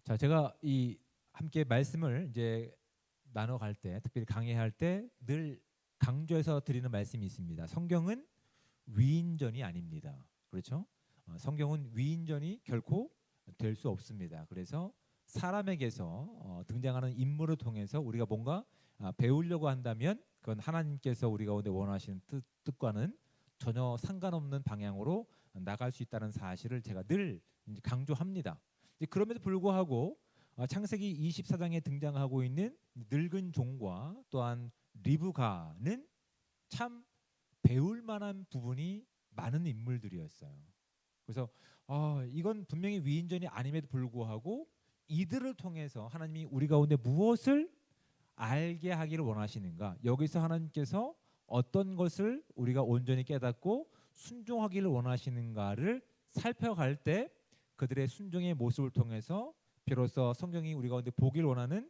자, 제가 이 함께 말씀을 이제 나눠갈 때, 특별히 강의할 때 늘 강조해서 드리는 말씀이 있습니다. 성경은 위인전이 아닙니다. 그렇죠? 성경은 위인전이 결코 될 수 없습니다. 그래서 사람에게서 등장하는 인물을 통해서 우리가 뭔가 배우려고 한다면 그건 하나님께서 우리가 오늘 원하시는 뜻과는 전혀 상관없는 방향으로 나갈 수 있다는 사실을 제가 늘 이제 강조합니다. 그럼에도 불구하고 창세기 24장에 등장하고 있는 늙은 종과 또한 리브가는 참 배울 만한 부분이 많은 인물들이었어요. 그래서 이건 분명히 위인전이 아님에도 불구하고 이들을 통해서 하나님이 우리 가운데 무엇을 알게 하기를 원하시는가? 여기서 하나님께서 어떤 것을 우리가 온전히 깨닫고 순종하기를 원하시는가를 살펴갈 때 그들의 순종의 모습을 통해서 비로소 성경이 우리 가운데 보길 원하는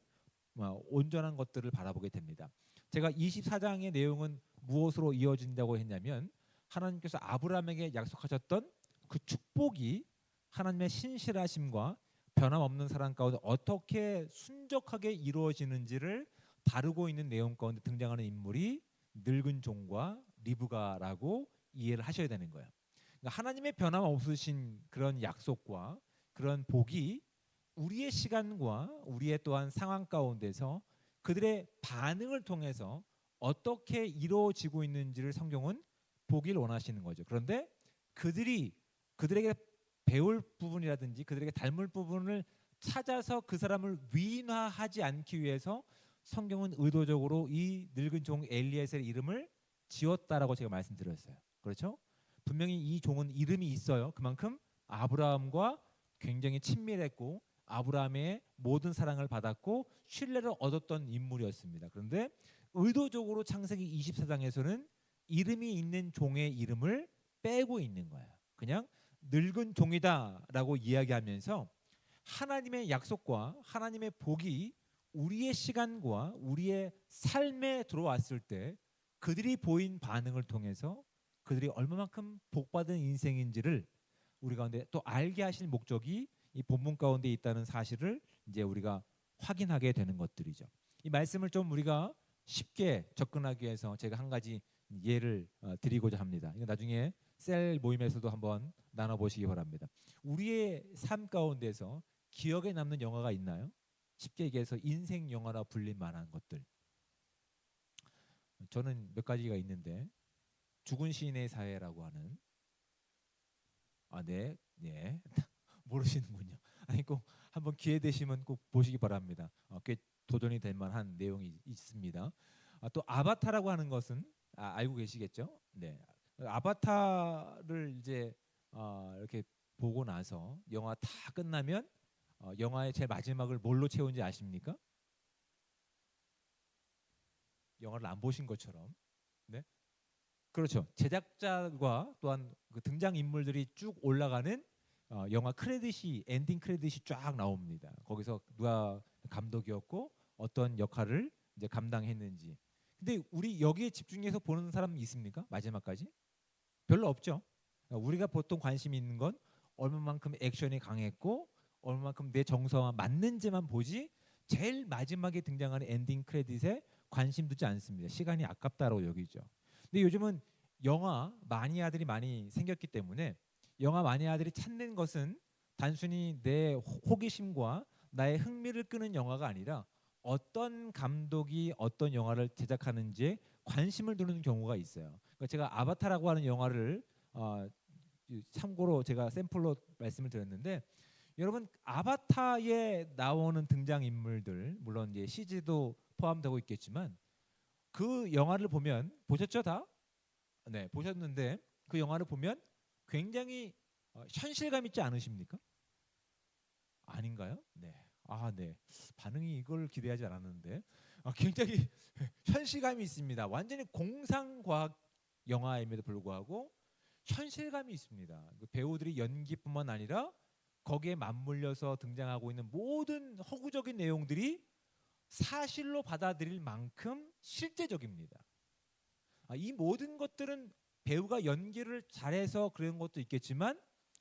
온전한 것들을 바라보게 됩니다. 제가 24장의 내용은 무엇으로 이어진다고 했냐면 하나님께서 아브라함에게 약속하셨던 그 축복이 하나님의 신실하심과 변함없는 사랑 가운데 어떻게 순적하게 이루어지는지를 다루고 있는 내용 가운데 등장하는 인물이 늙은 종과 리브가라고 이해를 하셔야 되는 거예요. 그러니까 하나님의 변함없으신 그런 약속과 그런 복이 우리의 시간과 우리의 또한 상황 가운데서 그들의 반응을 통해서 어떻게 이루어지고 있는지를 성경은 보길 원하시는 거죠. 그런데 그들에게 배울 부분이라든지 그들에게 닮을 부분을 찾아서 그 사람을 위인화하지 않기 위해서 성경은 의도적으로 이 늙은 종 엘리에셀의 이름을 지었다라고 제가 말씀드렸어요. 그렇죠? 분명히 이 종은 이름이 있어요. 그만큼 아브라함과 굉장히 친밀했고 아브라함의 모든 사랑을 받았고 신뢰를 얻었던 인물이었습니다. 그런데 의도적으로 창세기 24장에서는 이름이 있는 종의 이름을 빼고 있는 거예요. 그냥 늙은 종이다라고 이야기하면서 하나님의 약속과 하나님의 복이 우리의 시간과 우리의 삶에 들어왔을 때 그들이 보인 반응을 통해서 그들이 얼마만큼 복받은 인생인지를 우리 가운데 또 알게 하실 목적이 이 본문 가운데 있다는 사실을 이제 우리가 확인하게 되는 것들이죠. 이 말씀을 좀 우리가 쉽게 접근하기 위해서 제가 한 가지 예를 드리고자 합니다. 이거 나중에 셀 모임에서도 한번 나눠보시기 바랍니다. 우리의 삶 가운데서 기억에 남는 영화가 있나요? 쉽게 얘기해서 인생 영화라 불릴 만한 것들. 저는 몇 가지가 있는데 죽은 시인의 사회라고 하는 네, 네. 모르시는군요. 아니 꼭 한번 기회 되시면 꼭 보시기 바랍니다. 꽤 도전이 될 만한 내용이 있습니다. 또 아바타라고 하는 것은 알고 계시겠죠? 네. 아바타를 이제 이렇게 보고 나서 영화 다 끝나면 영화의 제일 마지막을 뭘로 채운지 아십니까? 영화를 안 보신 것처럼. 네. 그렇죠. 제작자와 또한 그 등장 인물들이 쭉 올라가는 영화 크레딧이 엔딩 크레딧이 쫙 나옵니다. 거기서 누가 감독이었고 어떤 역할을 이제 감당했는지. 근데 우리 여기에 집중해서 보는 사람 있습니까? 마지막까지? 별로 없죠. 우리가 보통 관심 있는 건 얼마만큼 액션이 강했고 얼마만큼 내 정서와 맞는지만 보지 제일 마지막에 등장하는 엔딩 크레딧에 관심 두지 않습니다. 시간이 아깝다라고 여기죠. 근데 요즘은 영화 마니아들이 많이 생겼기 때문에 영화 마니아들이 찾는 것은 단순히 내 호기심과 나의 흥미를 끄는 영화가 아니라 어떤 감독이 어떤 영화를 제작하는지에 관심을 두는 경우가 있어요. 그러니까 제가 아바타라고 하는 영화를 참고로 제가 샘플로 말씀을 드렸는데 여러분 아바타에 나오는 등장 인물들 물론 이제 CG도 포함되고 있겠지만 그 영화를 보면 보셨죠 다? 네 보셨는데 그 영화를 보면 굉장히 현실감 있지 않으십니까? 아닌가요? 네. 네. 반응이 이걸 기대하지 않았는데 굉장히 현실감이 있습니다. 완전히 공상과학 영화임에도 불구하고 현실감이 있습니다. 그 배우들이 연기뿐만 아니라 거기에 맞물려서 등장하고 있는 모든 허구적인 내용들이 사실로 받아들일 만큼 실제적입니다. 이 모든 것들은 배우가 연기를 잘해서 그런 것도 있겠지만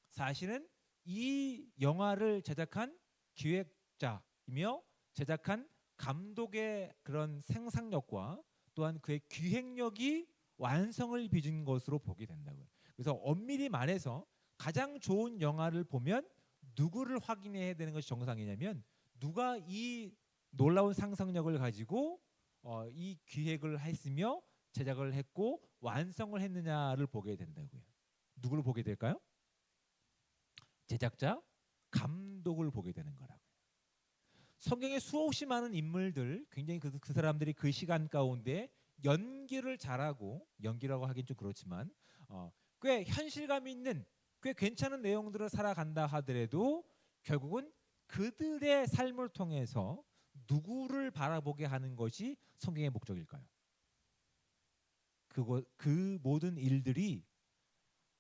사실은 이 영화를 제작한 기획 제작자이며 제작한 감독의 그런 생산력과 또한 그의 기획력이 완성을 빚은 것으로 보게 된다고요. 그래서 엄밀히 말해서 가장 좋은 영화를 보면 누구를 확인해야 되는 것이 정상이냐면 누가 이 놀라운 상상력을 가지고 이 기획을 했으며 제작을 했고 완성을 했느냐를 보게 된다고요. 누구를 보게 될까요? 제작자, 감독을 보게 되는 거라고요. 성경에 수없이 많은 인물들, 굉장히 그 사람들이 그 시간 가운데 연기를 잘하고, 연기라고 하긴 좀 그렇지만 꽤 현실감 있는, 꽤 괜찮은 내용들을 살아간다 하더라도 결국은 그들의 삶을 통해서 누구를 바라보게 하는 것이 성경의 목적일까요? 그 모든 일들이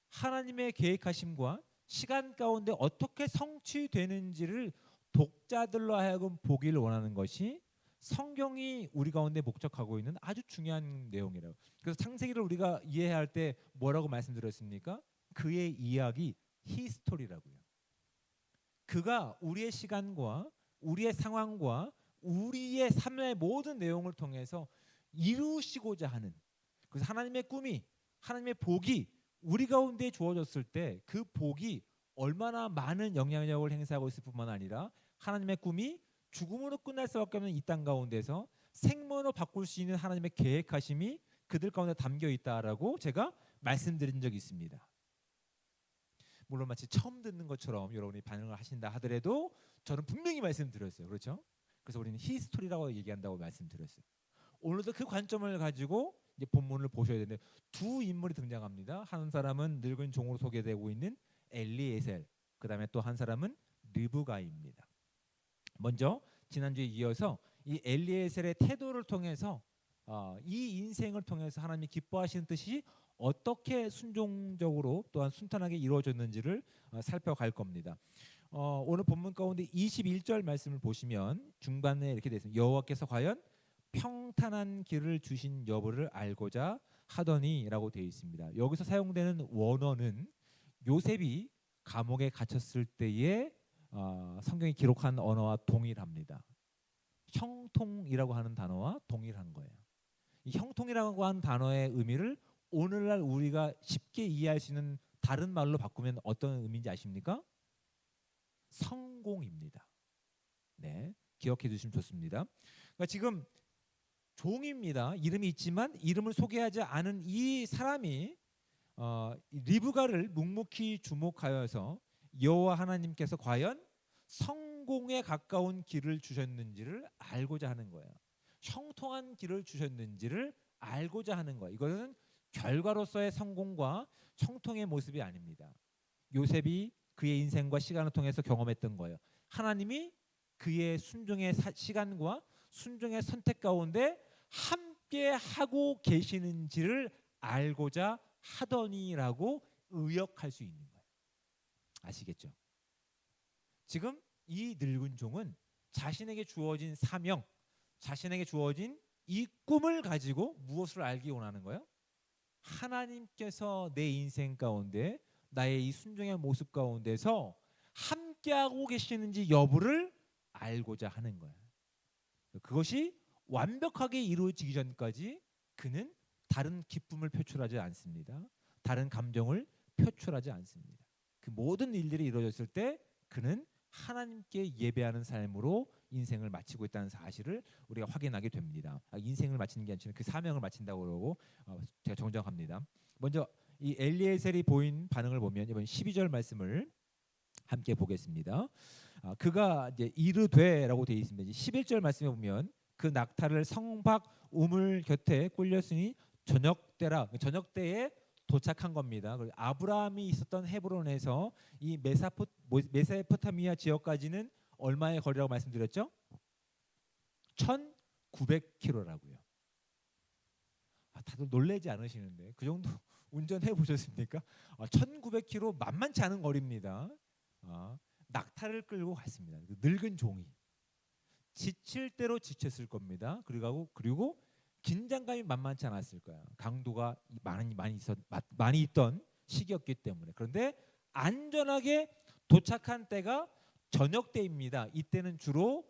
하나님의 계획하심과 시간 가운데 어떻게 성취되는지를 독자들로 하여금 보기를 원하는 것이 성경이 우리 가운데 목적하고 있는 아주 중요한 내용이라고. 그래서 창세기를 우리가 이해할 때 뭐라고 말씀드렸습니까? 그의 이야기, 히스토리라고요. 그가 우리의 시간과 우리의 상황과 우리의 삶의 모든 내용을 통해서 이루시고자 하는, 그래서 하나님의 꿈이, 하나님의 복이 우리 가운데 주어졌을 때 그 복이 얼마나 많은 영향력을 행사하고 있을 뿐만 아니라 하나님의 꿈이 죽음으로 끝날 수밖에 없는 이 땅 가운데서 생명으로 바꿀 수 있는 하나님의 계획하심이 그들 가운데 담겨 있다라고 제가 말씀드린 적이 있습니다. 물론 마치 처음 듣는 것처럼 여러분이 반응을 하신다 하더라도 저는 분명히 말씀드렸어요. 그렇죠? 그래서 우리는 히스토리라고 얘기한다고 말씀드렸어요. 오늘도 그 관점을 가지고 이제 본문을 보셔야 되는데 두 인물이 등장합니다. 한 사람은 늙은 종으로 소개되고 있는 엘리에셀, 그 다음에 또 한 사람은 르브가입니다. 먼저 지난주에 이어서 이 엘리에셀의 태도를 통해서 이 인생을 통해서 하나님이 기뻐하시는 뜻이 어떻게 순종적으로 또한 순탄하게 이루어졌는지를 살펴갈 겁니다. 오늘 본문 가운데 21절 말씀을 보시면 중간에 이렇게 되어 있습니다. 여호와께서 과연 평탄한 길을 주신 여부를 알고자 하더니라고 되어 있습니다. 여기서 사용되는 원어는 요셉이 감옥에 갇혔을 때에 성경이 기록한 언어와 동일합니다. 형통이라고 하는 단어와 동일한 거예요. 이 형통이라고 하는 단어의 의미를 오늘날 우리가 쉽게 이해할 수 있는 다른 말로 바꾸면 어떤 의미인지 아십니까? 성공입니다. 네, 기억해 두시면 좋습니다. 그러니까 지금 종입니다. 이름이 있지만 이름을 소개하지 않은 이 사람이 리브가를 묵묵히 주목하여서 여호와 하나님께서 과연 성공에 가까운 길을 주셨는지를 알고자 하는 거예요. 형통한 길을 주셨는지를 알고자 하는 거예요. 이것은 결과로서의 성공과 형통의 모습이 아닙니다. 요셉이 그의 인생과 시간을 통해서 경험했던 거예요. 하나님이 그의 순종의 시간과 순종의 선택 가운데 함께 하고 계시는지를 알고자 하더니라고 의역할 수 있는 거예요. 아시겠죠? 지금 이 늙은 종은 자신에게 주어진 사명, 자신에게 주어진 이 꿈을 가지고 무엇을 알기 원하는 거예요? 하나님께서 내 인생 가운데 나의 이 순종의 모습 가운데서 함께하고 계시는지 여부를 알고자 하는 거예요. 그것이 완벽하게 이루어지기 전까지 그는 다른 기쁨을 표출하지 않습니다. 다른 감정을 표출하지 않습니다. 그 모든 일들이 이루어졌을 때 그는 하나님께 예배하는 삶으로 인생을 마치고 있다는 사실을 우리가 확인하게 됩니다. 인생을 마치는 게 아니라 그 사명을 마친다고 그러고 제가 정정합니다. 먼저 이 엘리에셀이 보인 반응을 보면 이번 12절 말씀을 함께 보겠습니다. 그가 이제 이르되라고 되어 있습니다. 11절 말씀에 보면 그 낙타를 성박 우물 곁에 꿀렸으니 저녁때라, 저녁때에 도착한 겁니다. 아브라함이 있었던 헤브론에서 이 메소포타미아 지역까지는 얼마의 거리라고 말씀드렸죠? 1,900km라고요. 다들 놀라지 않으시는데 그 정도 운전해 보셨습니까? 1,900km 만만치 않은 거리입니다. 낙타를 끌고 갔습니다. 늙은 종이 지칠 대로 지쳤을 겁니다. 그리고 긴장감이 만만치 않았을 거예요. 강도가 많이 있던 시기였기 때문에. 그런데 안전하게 도착한 때가 저녁 때입니다. 이때는 주로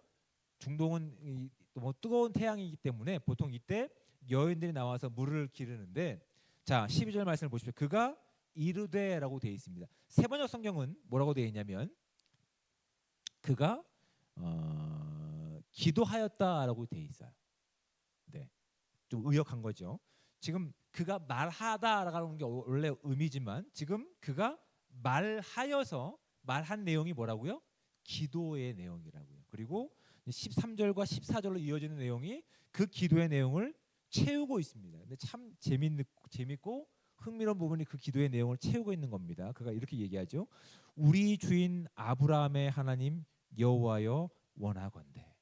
중동은 뭐 뜨거운 태양이기 때문에 보통 이때 여인들이 나와서 물을 기르는데, 자 12절 말씀을 보십시오. 그가 이르되라고 되어 있습니다. 세번역 성경은 뭐라고 되어 있냐면 그가 기도하였다라고 되어 있어요. 네, 좀 의역한 거죠. 지금 그가 말하다라는 게 원래 의미지만 지금 그가 말하여서 말한 내용이 뭐라고요? 기도의 내용이라고요. 그리고 13절과 14절로 이어지는 내용이 그 기도의 내용을 채우고 있습니다. 근데 참 재밌고 흥미로운 부분이 그 기도의 내용을 채우고 있는 겁니다. 그가 이렇게 얘기하죠. 우리 주인 아브라함의 하나님 여호와여 원하건대.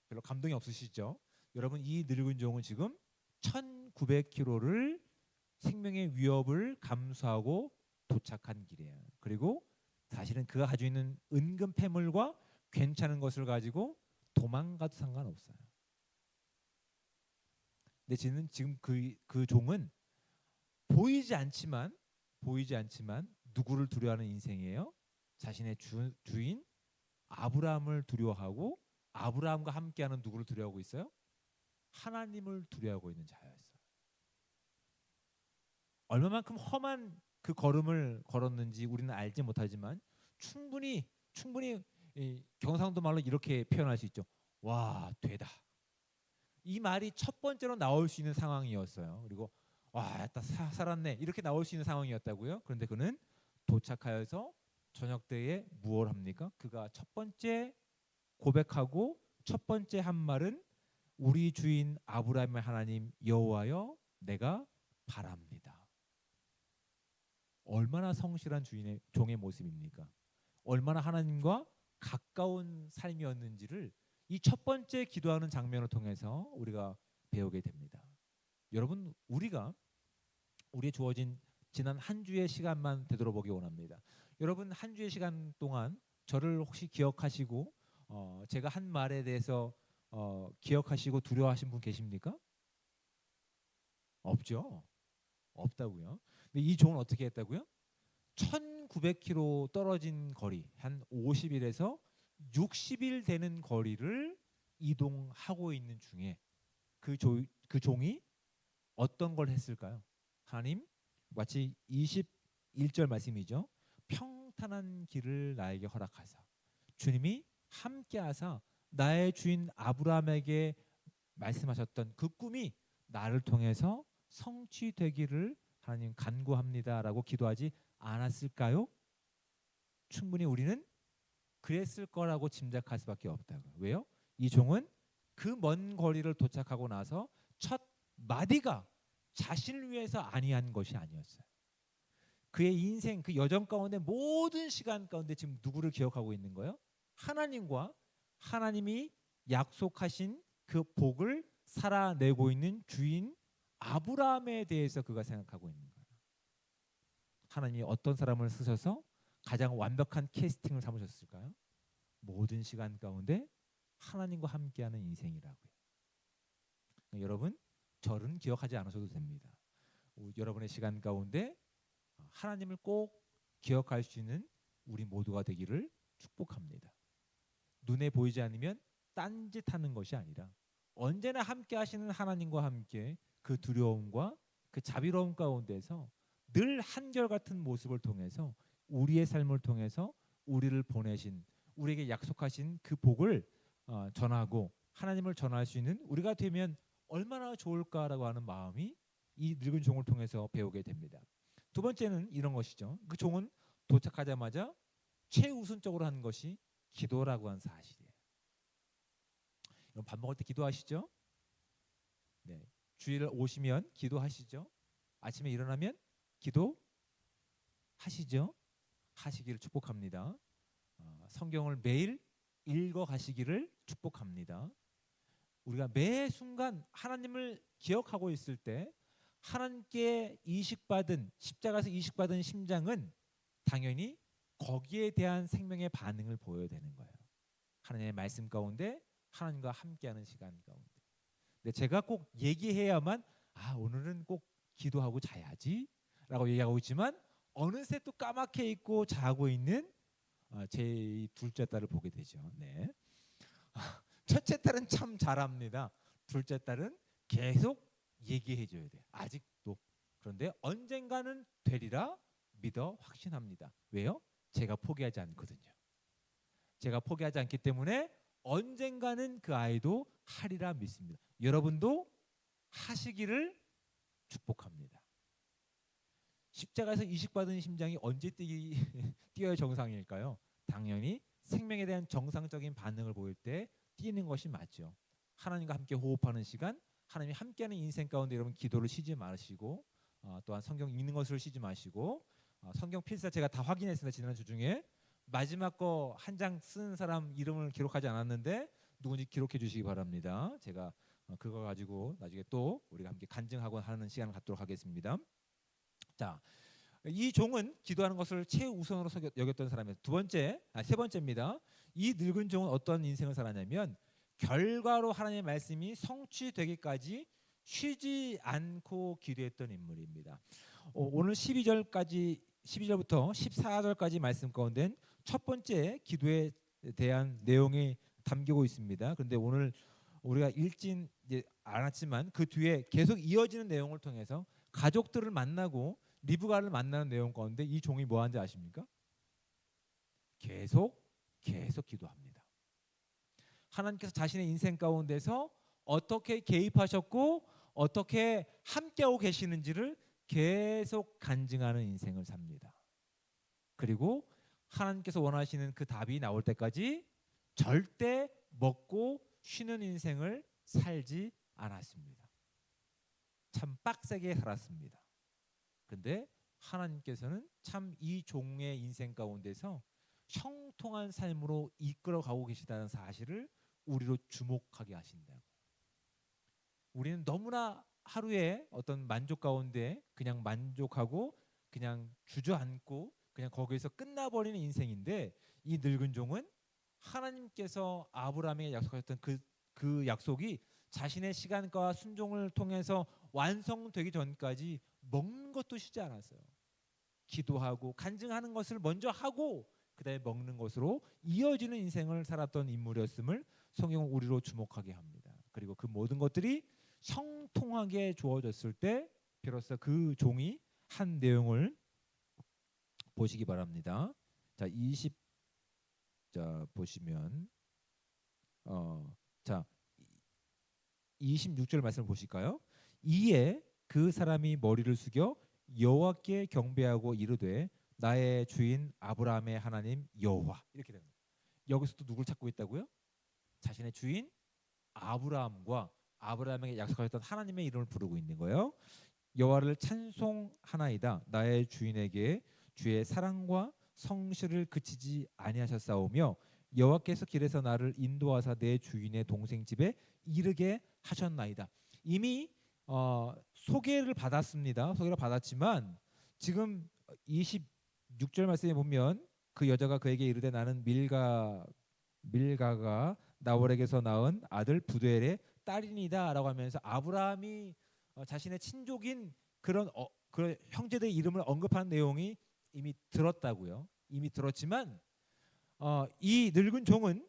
별로 감동이 없으시죠? 여러분 이 늙은 종은 지금 1900km를 생명의 위협을 감수하고 도착한 길이에요. 그리고 사실은 그가 가지고 있는 은근 패물과 괜찮은 것을 가지고 도망가도 상관없어요. 근데 지금 그 종은 보이지 않지만 누구를 두려워하는 인생이에요? 자신의 주인 아브라함을 두려워하고 아브라함과 함께하는 누구를 두려워하고 있어요? 하나님을 두려워하고 있는 자였어요. 얼마만큼 험한 그 걸음을 걸었는지 우리는 알지 못하지만 충분히 경상도 말로 이렇게 표현할 수 있죠. 와, 되다. 이 말이 첫 번째로 나올 수 있는 상황이었어요. 그리고 와, 살았네. 이렇게 나올 수 있는 상황이었다고요. 그런데 그는 도착하여서 저녁 때에 무엇을 합니까? 그가 첫 번째 고백하고 첫 번째 한 말은 우리 주인 아브라함의 하나님 여호와여 내가 바랍니다. 얼마나 성실한 주인의 종의 모습입니까? 얼마나 하나님과 가까운 삶이었는지를 이 첫 번째 기도하는 장면을 통해서 우리가 배우게 됩니다. 여러분 우리의 주어진 지난 한 주의 시간만 되돌아보기 원합니다. 여러분 한 주의 시간 동안 저를 혹시 기억하시고 제가 한 말에 대해서 기억하시고 두려워하신 분 계십니까? 없죠. 없다고요. 근데 이 종은 어떻게 했다고요? 1900km 떨어진 거리, 한 50일에서 60일 되는 거리를 이동하고 있는 중에 그 종이 어떤 걸 했을까요? 하나님, 마치 21절 말씀이죠. 평탄한 길을 나에게 허락하사 주님이 함께하사 나의 주인 아브라함에게 말씀하셨던 그 꿈이 나를 통해서 성취되기를 하나님 간구합니다라고 기도하지 않았을까요? 충분히 우리는 그랬을 거라고 짐작할 수밖에 없다고요. 왜요? 이 종은 그 먼 거리를 도착하고 나서 첫 마디가 자신을 위해서 아니한 것이 아니었어요. 그의 인생, 그 여정 가운데 모든 시간 가운데 지금 누구를 기억하고 있는 거예요? 하나님과 하나님이 약속하신 그 복을 살아내고 있는 주인 아브라함에 대해서 그가 생각하고 있는 거예요. 하나님이 어떤 사람을 쓰셔서 가장 완벽한 캐스팅을 삼으셨을까요? 모든 시간 가운데 하나님과 함께하는 인생이라고요. 여러분, 저는 기억하지 않으셔도 됩니다. 여러분의 시간 가운데 하나님을 꼭 기억할 수 있는 우리 모두가 되기를 축복합니다. 눈에 보이지 않으면 딴짓하는 것이 아니라 언제나 함께 하시는 하나님과 함께 그 두려움과 그 자비로움 가운데서 늘 한결같은 모습을 통해서 우리의 삶을 통해서 우리를 보내신 우리에게 약속하신 그 복을 전하고 하나님을 전할 수 있는 우리가 되면 얼마나 좋을까라고 하는 마음이 이 늙은 종을 통해서 배우게 됩니다. 두 번째는 이런 것이죠. 그 종은 도착하자마자 최우선적으로 한 것이 기도라고 하는 사실이에요. 여러분 밥 먹을 때 기도하시죠? 네. 주일 오시면 기도하시죠? 아침에 일어나면 기도하시죠? 하시기를 축복합니다. 성경을 매일 읽어 가시기를 축복합니다. 우리가 매 순간 하나님을 기억하고 있을 때 하나님께 이식받은 십자가에서 이식받은 심장은 당연히 거기에 대한 생명의 반응을 보여야 되는 거예요. 하나님의 말씀 가운데 하나님과 함께하는 시간 가운데. 근데 제가 꼭 얘기해야만 오늘은 꼭 기도하고 자야지 라고 얘기하고 있지만 어느새 또 까맣게 있고 자고 있는 제 둘째 딸을 보게 되죠. 네. 첫째 딸은 참 잘합니다. 둘째 딸은 계속 얘기해 줘야 돼요. 아직도. 그런데 언젠가는 되리라 믿어 확신합니다. 왜요? 제가 포기하지 않거든요. 제가 포기하지 않기 때문에 언젠가는 그 아이도 하리라 믿습니다. 여러분도 하시기를 축복합니다. 십자가에서 이식받은 심장이 언제 뛰어야 정상일까요? 당연히 생명에 대한 정상적인 반응을 보일 때 뛰는 것이 맞죠. 하나님과 함께 호흡하는 시간, 하나님이 함께하는 인생 가운데 여러분 기도를 쉬지 마시고 또한 성경 읽는 것을 쉬지 마시고 성경 필사 제가 다 확인했습니다. 지난주 중에 마지막 거 한 장 쓰는 사람 이름을 기록하지 않았는데 누군지 기록해 주시기 바랍니다. 제가 그거 가지고 나중에 또 우리가 함께 간증하고 하는 시간을 갖도록 하겠습니다. 자, 이 종은 기도하는 것을 최우선으로 여겼던 사람이에요. 세 번째입니다. 이 늙은 종은 어떤 인생을 살았냐면 결과로 하나님의 말씀이 성취되기까지 쉬지 않고 기도했던 인물입니다. 오늘 12절부터 14절까지 말씀 가운데 첫 번째 기도에 대한 내용이 담기고 있습니다. 그런데 오늘 우리가 읽진 않았지만 그 뒤에 계속 이어지는 내용을 통해서 가족들을 만나고 리브가를 만나는 내용 가운데 이 종이 뭐 하는지 아십니까? 계속 기도합니다. 하나님께서 자신의 인생 가운데서 어떻게 개입하셨고 어떻게 함께하고 계시는지를 계속 간증하는 인생을 삽니다. 그리고 하나님께서 원하시는 그 답이 나올 때까지 절대 먹고 쉬는 인생을 살지 않았습니다. 참 빡세게 살았습니다. 근데 하나님께서는 참 이 종의 인생 가운데서 형통한 삶으로 이끌어가고 계시다는 사실을 우리로 주목하게 하신다고. 우리는 너무나 하루에 어떤 만족 가운데 그냥 만족하고 그냥 주저앉고 그냥 거기에서 끝나버리는 인생인데 이 늙은 종은 하나님께서 아브라함에게 약속하셨던 그 약속이 자신의 시간과 순종을 통해서 완성되기 전까지 먹는 것도 쉬지 않았어요. 기도하고 간증하는 것을 먼저 하고 그다음에 먹는 것으로 이어지는 인생을 살았던 인물이었음을 성경은 우리로 주목하게 합니다. 그리고 그 모든 것들이 형통하게 주어졌을 때 비로소 그 종이 한 내용을 보시기 바랍니다. 자, 보시면 자 26절 말씀을 보실까요? 이에 그 사람이 머리를 숙여 여호와께 경배하고 이르되 나의 주인 아브라함의 하나님 여호와 이렇게 됩니다. 여기서 또 누굴 찾고 있다고요? 자신의 주인 아브라함과 아브라함에게 약속하셨던 하나님의 이름을 부르고 있는 거예요. 여호와를 찬송하나이다. 나의 주인에게 주의 사랑과 성실을 그치지 아니하셨사오며 여호와께서 길에서 나를 인도하사 내 주인의 동생 집에 이르게 하셨나이다. 이미 소개를 받았습니다. 소개를 받았지만 지금 26절 말씀에 보면 그 여자가 그에게 이르되 나는 밀가가 나홀에게서 낳은 아들 부두엘의 딸이니다라고 하면서 아브라함이 자신의 친족인 그런 형제들의 이름을 언급한 내용이 이미 들었다고요. 이미 들었지만 이 늙은 종은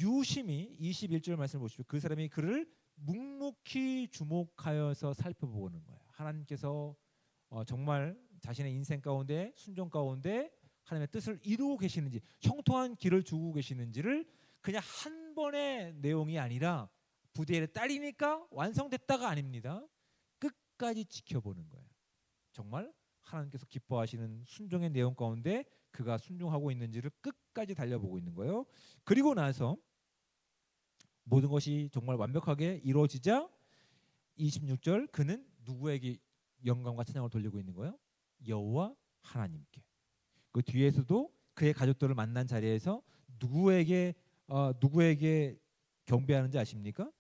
유심히 21절 말씀을 보십시오. 그 사람이 그를 묵묵히 주목하여서 살펴보는 거예요. 하나님께서 정말 자신의 인생 가운데 순종 가운데 하나님의 뜻을 이루고 계시는지 형통한 길을 주고 계시는지를 그냥 한 번의 내용이 아니라 부두엘의 딸이니까 완성됐다가 아닙니다. 끝까지 지켜보는 거예요. 정말 하나님께서 기뻐하시는 순종의 내용 가운데 그가 순종하고 있는지를 끝까지 달려보고 있는 거예요. 그리고 나서 모든 것이 정말 완벽하게 이루어지자 26절 그는 누구에게 영광과 찬양을 돌리고 있는 거예요? 여호와 하나님께. 그 뒤에서도 그의 가족들을 만난 자리에서 누구에게 경배하는지 아십니까?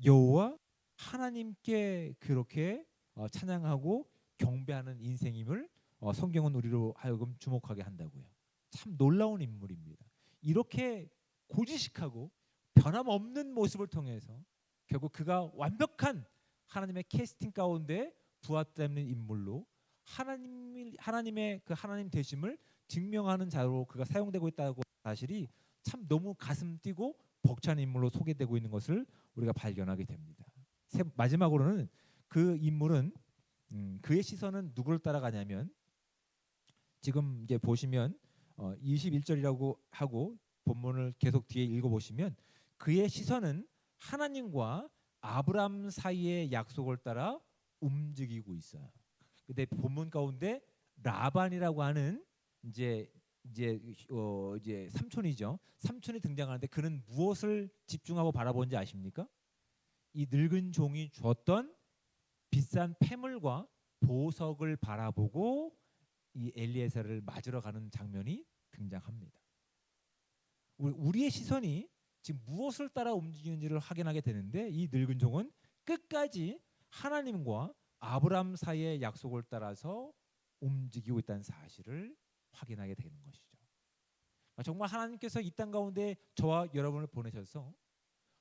여호와 하나님께 그렇게 찬양하고 경배하는 인생임을 성경은 우리로 하여금 주목하게 한다고요. 참 놀라운 인물입니다. 이렇게 고지식하고 변함없는 모습을 통해서 결국 그가 완벽한 하나님의 캐스팅 가운데 부합되는 인물로 하나님의 그 하나님 되심을 증명하는 자로 그가 사용되고 있다고 사실이 참 너무 가슴 뛰고 벅찬 인물로 소개되고 있는 것을 우리가 발견하게 됩니다. 마지막으로는 그 인물은 그의 시선은 누구를 따라가냐면 지금 이제 보시면 21절이라고 하고 본문을 계속 뒤에 읽어보시면 그의 시선은 하나님과 아브람 사이의 약속을 따라 움직이고 있어요. 근데 본문 가운데 라반이라고 하는 이제 삼촌이죠. 삼촌이 등장하는데 그는 무엇을 집중하고 바라보는지 아십니까? 이 늙은 종이 주었던 비싼 폐물과 보석을 바라보고 이 엘리에셀을 맞으러 가는 장면이 등장합니다. 우리의 시선이 지금 무엇을 따라 움직이는지를 확인하게 되는데 이 늙은 종은 끝까지 하나님과 아브람 사이의 약속을 따라서 움직이고 있다는 사실을 확인하게 되는 것이죠. 정말 하나님께서 이 땅 가운데 저와 여러분을 보내셔서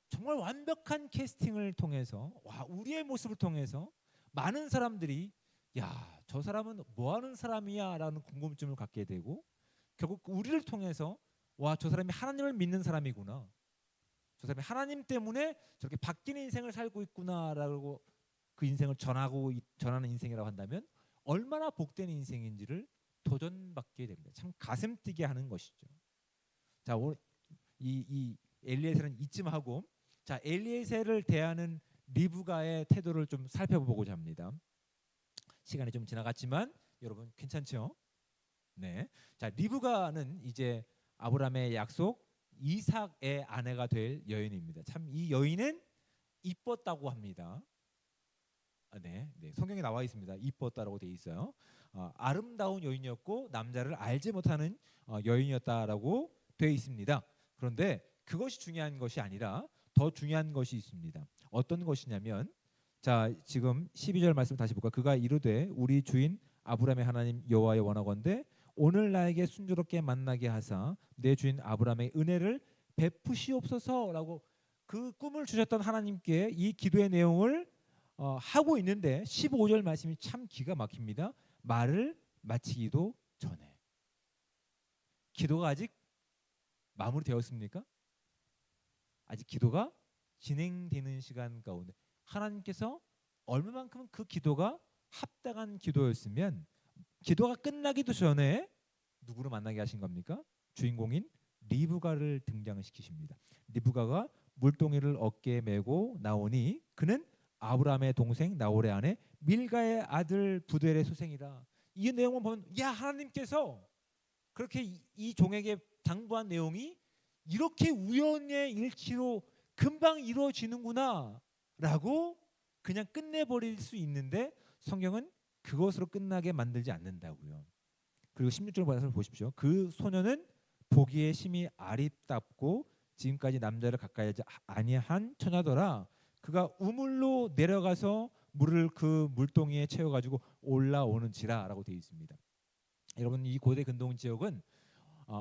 정말 완벽한 캐스팅을 통해서 우리의 모습을 통해서 많은 사람들이 야, 저 사람은 뭐 하는 사람이야 라는 궁금증을 갖게 되고 결국 우리를 통해서 저 사람이 하나님을 믿는 사람이구나. 저 사람이 하나님 때문에 저렇게 바뀌는 인생을 살고 있구나라고 그 인생을 전하는 인생이라고 한다면 얼마나 복된 인생인지를 도전받게 됩니다. 참 가슴 뛰게 하는 것이죠. 자, 오늘 이 엘리에셀은 이쯤 하고 자, 엘리에셀을 대하는 리브가의 태도를 좀 살펴보고자 합니다. 시간이 좀 지나갔지만 여러분 괜찮죠? 네. 자, 리브가는 이제 아브라함의 약속 이삭의 아내가 될 여인입니다. 참 이 여인은 이뻤다고 합니다. 네, 성경에 나와 있습니다. 이뻤다라고 돼 있어요. 아름다운 여인이었고 남자를 알지 못하는 여인이었다라고 돼 있습니다. 그런데 그것이 중요한 것이 아니라 더 중요한 것이 있습니다. 어떤 것이냐면 자, 지금 12절 말씀 다시 볼까? 그가 이르되 우리 주인 아브라함의 하나님 여호와의 원하건대 오늘 나에게 순조롭게 만나게 하사 내 주인 아브라함의 은혜를 베푸시옵소서라고 그 꿈을 주셨던 하나님께 이 기도의 내용을 하고 있는데 15절 말씀이 참 기가 막힙니다. 말을 마치기도 전에 기도가 아직 마무리되었습니까? 아직 기도가 진행되는 시간 가운데 하나님께서 얼마만큼 그 기도가 합당한 기도였으면 기도가 끝나기도 전에 누구를 만나게 하신 겁니까? 주인공인 리브가를 등장시키십니다. 리브가가 물동이를 어깨에 메고 나오니 그는 아브라함의 동생 나홀의 아내 밀가의 아들 부델의 소생이라. 이 내용을 보면 야, 하나님께서 그렇게 이 종에게 당부한 내용이 이렇게 우연의 일치로 금방 이루어지는구나 라고 그냥 끝내버릴 수 있는데 성경은 그것으로 끝나게 만들지 않는다고요. 그리고 16절 말씀을 보십시오. 그 소녀는 보기에 심히 아리답고 지금까지 남자를 가까이 하지 아니한 처녀더라. 그가 우물로 내려가서 물을 그 물동이에 채워가지고 올라오는지라라고 되어 있습니다. 여러분, 이 고대 근동 지역은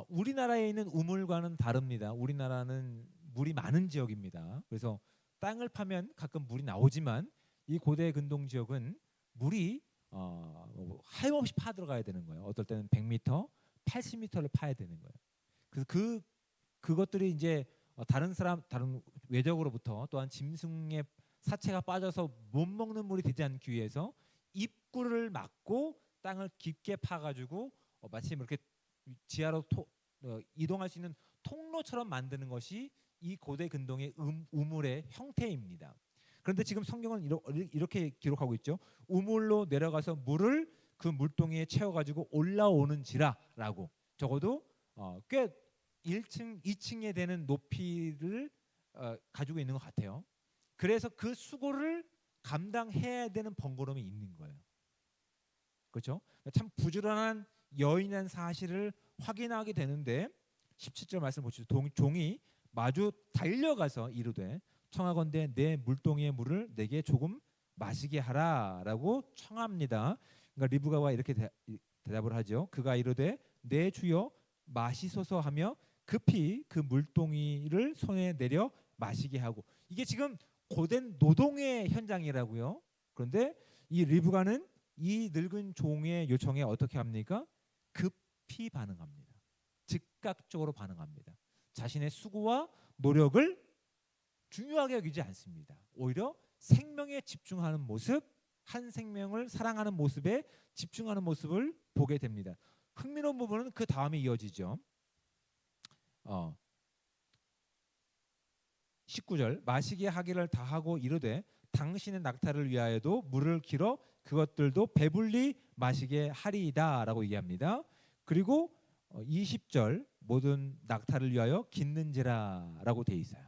우리나라에 있는 우물과는 다릅니다. 우리나라는 물이 많은 지역입니다. 그래서 땅을 파면 가끔 물이 나오지만 이 고대 근동 지역은 물이 하염없이 파 들어가야 되는 거예요. 어떨 때는 100m, 80m를 파야 되는 거예요. 그래서 그것들이 이제 다른 외적으로부터 또한 짐승의 사체가 빠져서 못 먹는 물이 되지 않기 위해서 입구를 막고 땅을 깊게 파가지고 마치 이렇게 지하로 이동할 수 있는 통로처럼 만드는 것이 이 고대 근동의 우물의 형태입니다. 그런데 지금 성경은 이렇게 기록하고 있죠. 우물로 내려가서 물을 그 물동이에 채워가지고 올라오는지라라고 적어도 꽤 1층, 2층에 되는 높이를 가지고 있는 것 같아요. 그래서 그 수고를 감당해야 되는 번거로움이 있는 거예요. 그렇죠? 참 부지런한 여인이라는 사실을 확인하게 되는데 17절 말씀 보시죠. 종이 마주 달려가서 이르되 청하건대 내 물동이의 물을 내게 조금 마시게 하라라고 청합니다. 그러니까 리브가가 이렇게 대답을 하죠. 그가 이르되 내 주여 마시소서 하며 급히 그 물동이를 손에 내려 마시게 하고, 이게 지금 고된 노동의 현장이라고요. 그런데 이 리브가는 이 늙은 종의 요청에 어떻게 합니까? 급히 반응합니다. 즉각적으로 반응합니다. 자신의 수고와 노력을 중요하게 여기지 않습니다. 오히려 생명에 집중하는 모습, 한 생명을 사랑하는 모습에 집중하는 모습을 보게 됩니다. 흥미로운 부분은 그 다음에 이어지죠. 19절 마시게 하기를 다하고 이르되 당신의 낙타를 위하여도 물을 길어 그것들도 배불리 마시게 하리이다라고 얘기합니다. 그리고 20절 모든 낙타를 위하여 깃는지라라고 돼 있어요.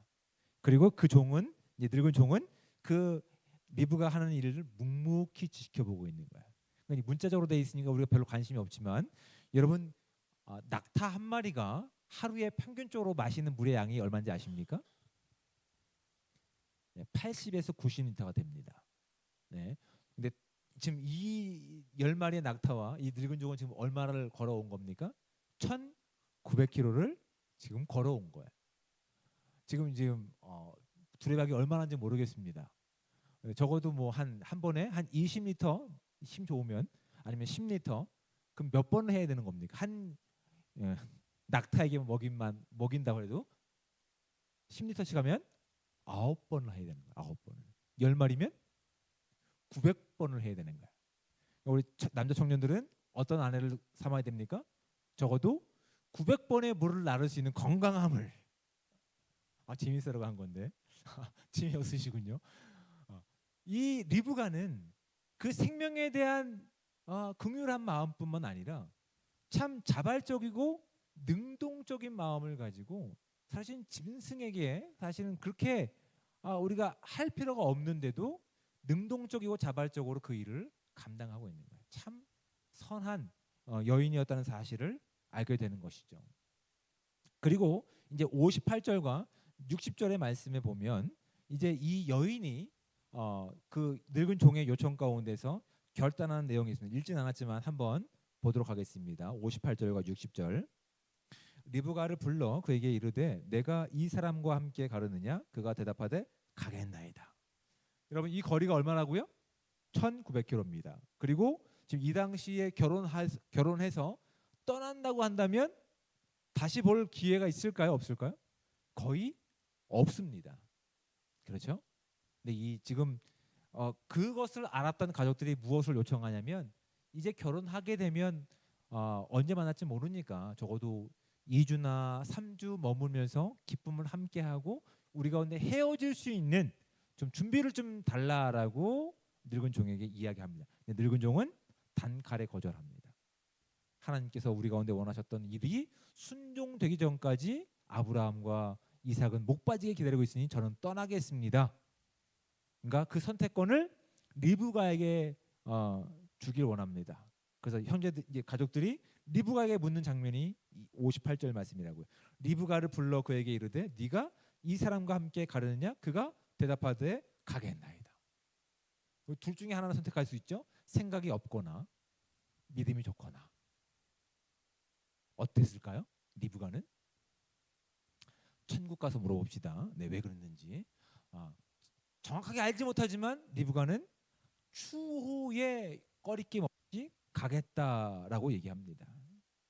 그리고 그 종은 이제 늙은 종은 그 리브가 하는 일을 묵묵히 지켜보고 있는 거예요. 그러니까 문자적으로 돼 있으니까 우리가 별로 관심이 없지만 여러분 낙타 한 마리가 하루에 평균적으로 마시는 물의 양이 얼마인지 아십니까? 80에서 90리터가 됩니다. 네. 근데 지금 이 10마리의 낙타와 이 늙은 종은 지금 얼마를 걸어온 겁니까? 1,900km를 지금 걸어온 거예요. 지금 두레박이 얼마나 하는지 모르겠습니다. 적어도 뭐 한 번에 한 20리터 힘 좋으면 아니면 10리터 그럼 몇 번을 해야 되는 겁니까? 낙타에게 먹인다고 해도 10리터씩 하면 9번을 해야 되는 거예요. 9번을. 10마리면 900번을 해야 되는 거예요. 우리 남자 청년들은 어떤 아내를 삼아야 됩니까? 적어도 900번의 물을 나를 수 있는 건강함을. 재밌어라고 한 건데 재미없으시군요. 이 리브가는 그 생명에 대한 긍휼한 마음뿐만 아니라 참 자발적이고 능동적인 마음을 가지고 사실 짐승에게 사실은 그렇게 우리가 할 필요가 없는데도 능동적이고 자발적으로 그 일을 감당하고 있는 거예요. 참 선한 여인이었다는 사실을 알게 되는 것이죠. 그리고 이제 58절과 60절의 말씀에 보면 이제 이 여인이 그 늙은 종의 요청 가운데서 결단하는 내용이 있습니다. 읽진 않았지만 한번 보도록 하겠습니다. 58절과 60절. 리브가를 불러 그에게 이르되 내가 이 사람과 함께 가르느냐? 그가 대답하되 가겠나이다. 여러분 이 거리가 얼마나고요? 1900km입니다. 그리고 지금 이 당시에 결혼해서 떠난다고 한다면 다시 볼 기회가 있을까요? 없을까요? 거의 없습니다. 그렇죠? 근데 이 지금 그것을 알았던 가족들이 무엇을 요청하냐면 이제 결혼하게 되면 언제 만날지 모르니까 적어도 2주나 3주 머물면서 기쁨을 함께하고 우리 가운데 헤어질 수 있는 좀 준비를 좀 달라라고 늙은 종에게 이야기합니다. 늙은 종은 단칼에 거절합니다. 하나님께서 우리 가운데 원하셨던 일이 순종되기 전까지 아브라함과 이삭은 목 빠지게 기다리고 있으니 저는 떠나겠습니다. 그러니까 그 선택권을 리브가에게 주길 원합니다. 그래서 현재 이제 가족들이 리브가에게 묻는 장면이 58절 말씀이라고요. 리브가를 불러 그에게 이르되 네가 이 사람과 함께 가려느냐? 그가 대답하되 가겠나이다. 둘 중에 하나는 선택할 수 있죠. 생각이 없거나 믿음이 좋거나. 어땠을까요? 리브가는? 천국 가서 물어봅시다. 네, 왜 그랬는지. 정확하게 알지 못하지만 리브가는 추후에 꺼리낌 없이 가겠다라고 얘기합니다.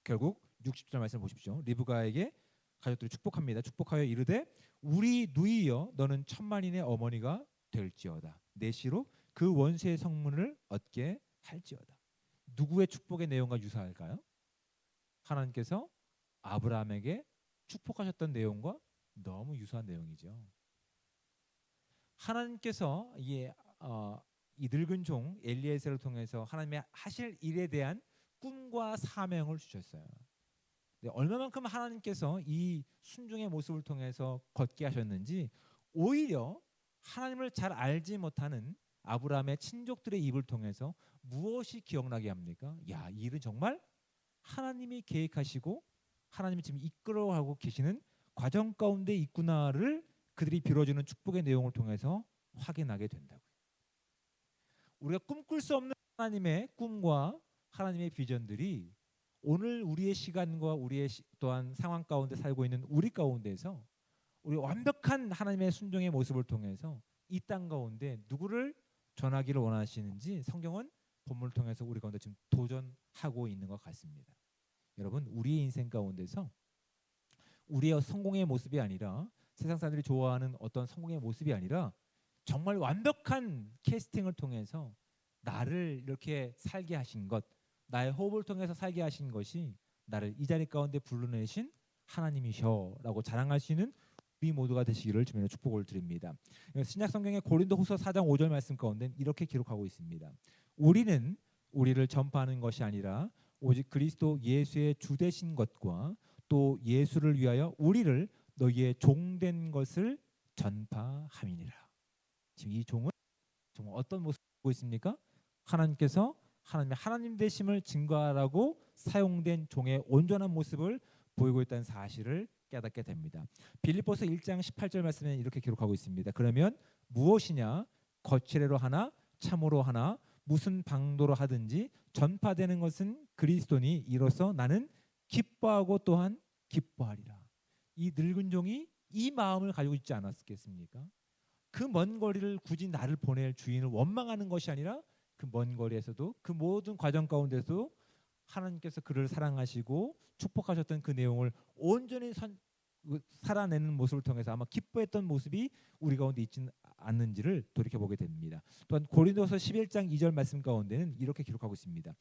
결국 60절 말씀 보십시오. 리브가에게 가족들이 축복합니다. 축복하여 이르되 우리 누이여 너는 천만인의 어머니가 될지어다. 내 시로 그 원수의 성문을 얻게 할지어다. 누구의 축복의 내용과 유사할까요? 하나님께서 아브라함에게 축복하셨던 내용과 너무 유사한 내용이죠. 하나님께서 이 늙은 종 엘리에셀을 통해서 하나님의 하실 일에 대한 꿈과 사명을 주셨어요. 얼마만큼 하나님께서 이 순종의 모습을 통해서 걷게 하셨는지 오히려 하나님을 잘 알지 못하는 아브라함의 친족들의 입을 통해서 무엇이 기억나게 합니까? 야, 이 일은 정말 하나님이 계획하시고 하나님이 지금 이끌어가고 계시는 과정 가운데 있구나를 그들이 빌어주는 축복의 내용을 통해서 확인하게 된다고요. 우리가 꿈꿀 수 없는 하나님의 꿈과 하나님의 비전들이 오늘 우리의 시간과 우리의 또한 상황 가운데 살고 있는 우리 가운데서 우리 완벽한 하나님의 순종의 모습을 통해서 이 땅 가운데 누구를 전하기를 원하시는지 성경은 본문을 통해서 우리 가운데 지금 도전하고 있는 것 같습니다. 여러분, 우리의 인생 가운데서 우리의 성공의 모습이 아니라 세상 사람들이 좋아하는 어떤 성공의 모습이 아니라 정말 완벽한 캐스팅을 통해서 나를 이렇게 살게 하신 것, 나의 호흡을 통해서 살게 하신 것이 나를 이 자리 가운데 불러내신 하나님이셔라고 자랑할 수 있는 우리 모두가 되시기를 주님의 축복을 드립니다. 신약 성경의 고린도후서 4장 5절 말씀 가운데 이렇게 기록하고 있습니다. 우리는 우리를 전파하는 것이 아니라 오직 그리스도 예수의 주 되신 것과 또 예수를 위하여 우리를 너희의 종된 것을 전파함이니라. 지금 이 종은 정말 어떤 모습을 보고 있습니까? 하나님께서 하나님의 하나님 되심을 증거하라고 사용된 종의 온전한 모습을 보이고 있다는 사실을 깨닫게 됩니다. 빌립보서 1장 18절 말씀에 이렇게 기록하고 있습니다. 그러면 무엇이냐? 거칠애로 하나 참으로 하나 무슨 방도로 하든지 전파되는 것은 그리스도니 이로써 나는 기뻐하고 또한 기뻐하리라. 이 늙은 종이 이 마음을 가지고 있지 않았겠습니까? 그 먼 거리를 굳이 나를 보낼 주인을 원망하는 것이 아니라 그 먼 거리에서도 그 모든 과정 가운데서 하나님께서 그를 사랑하시고 축복하셨던 그 내용을 온전히 살아내는 모습을 통해서 아마 기뻐했던 모습이 우리 가운데 있지는 않는지를 돌이켜보게 됩니다. 또한 고린도서 11장 2절 말씀 가운데는 이렇게 기록하고 있습니다.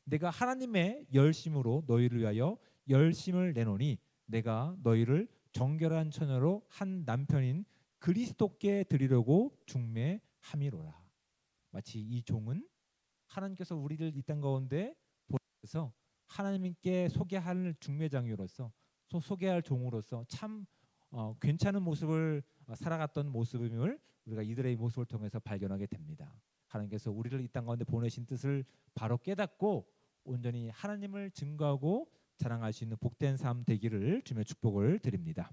내가 하나님의 열심으로 너희를 위하여 열심을 내노니 내가 너희를 정결한 처녀로 한 남편인 그리스도께 드리려고 중매함이로라. 마치 이 종은 하나님께서 우리를 이 땅 가운데 보내서 하나님께 소개할 중매장이로서 소개할 종으로서 참 괜찮은 모습을 살아갔던 모습임을 우리가 이들의 모습을 통해서 발견하게 됩니다. 하나님께서 우리를 이 땅 가운데 보내신 뜻을 바로 깨닫고 온전히 하나님을 증거하고 자랑할 수 있는 복된 삶 되기를 주며 축복을 드립니다.